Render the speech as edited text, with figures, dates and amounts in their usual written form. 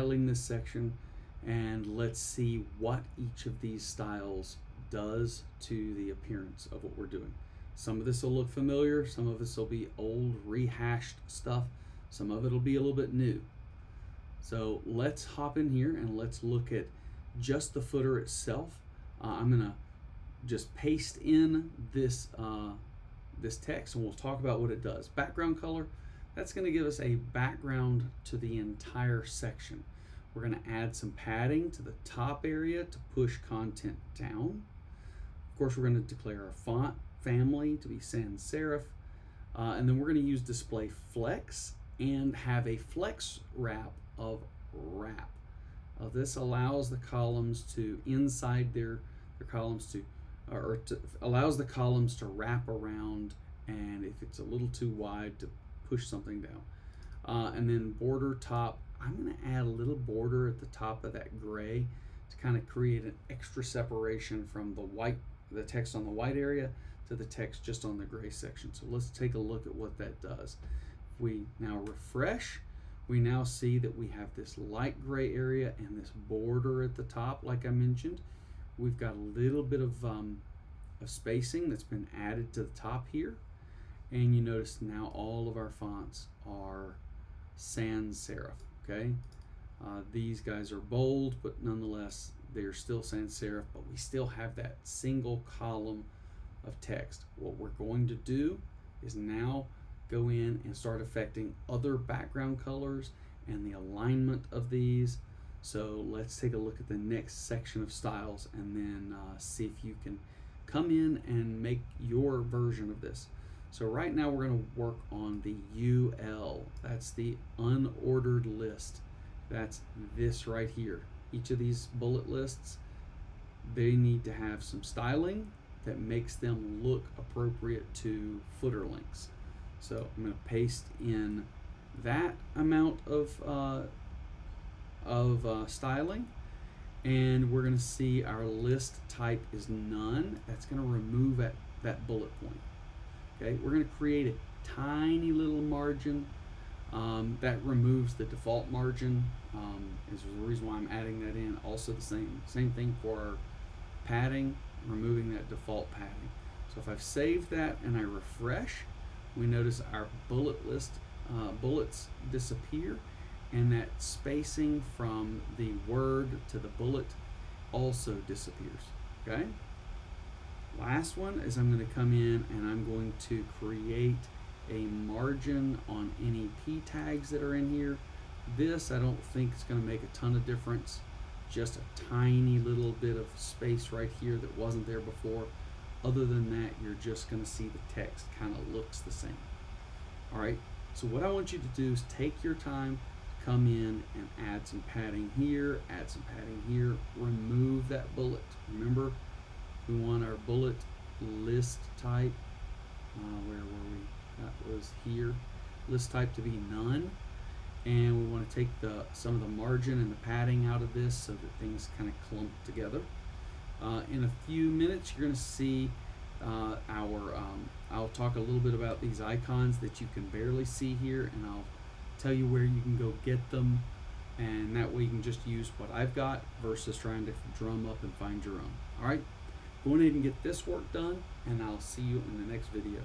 styling this section, and let's see what each of these styles does to the appearance of what we're doing. Some of this will look familiar, some of this will be old rehashed stuff, some of it will be a little bit new. So let's hop in here and let's look at just the footer itself. I'm gonna just paste in this this text, and we'll talk about what it does. Background color, that's going to give us a background to the entire section. We're going to add some padding to the top area to push content down. Of course, we're going to declare our font family to be sans serif, and then we're going to use display flex and have a flex wrap of wrap. This allows the columns to inside their columns to allows the columns to wrap around, and if it's a little too wide, to push something down. And then border top, I'm going to add a little border at the top of that gray to kind of create an extra separation from the text on the white area to the text just on the gray section. So let's take a look at what that does. If we now refresh, we now see that we have this light gray area and this border at the top, like I mentioned. We've got a little bit of spacing that's been added to the top here, and you notice now all of our fonts are sans serif. Okay, these guys are bold, but nonetheless they're still sans serif, but we still have that single column of text. What we're going to do is now go in and start affecting other background colors and the alignment of these. So let's take a look at the next section of styles, and then see if you can come in and make your version of this. So right now we're going to work on the UL. That's the unordered list. That's this right here. Each of these bullet lists, they need to have some styling that makes them look appropriate to footer links. So I'm going to paste in that amount of styling, and we're going to see our list type is none. That's going to remove that bullet point. Okay, we're going to create a tiny little margin that removes the default margin. Is the reason why I'm adding that in. Also the same thing for our padding, removing that default padding. So if I've saved that and I refresh, we notice our bullet list bullets disappear, and that spacing from the word to the bullet also disappears. Okay, last one is I'm going to come in and I'm going to create a margin on any P tags that are in here. This I don't think is going to make a ton of difference, just a tiny little bit of space right here that wasn't there before. Other than that, you're just going to see the text kind of looks the same. All right, so what I want you to do is take your time, come in and add some padding here, add some padding here, remove that bullet. Remember, we want our bullet list type, where were we? That was here. List type to be none, and we want to take some of the margin and the padding out of this so that things kind of clump together. In a few minutes, you're going to see I'll talk a little bit about these icons that you can barely see here, and I'll tell you where you can go get them, and that way you can just use what I've got versus trying to drum up and find your own. All right, go ahead and get this work done, and I'll see you in the next video.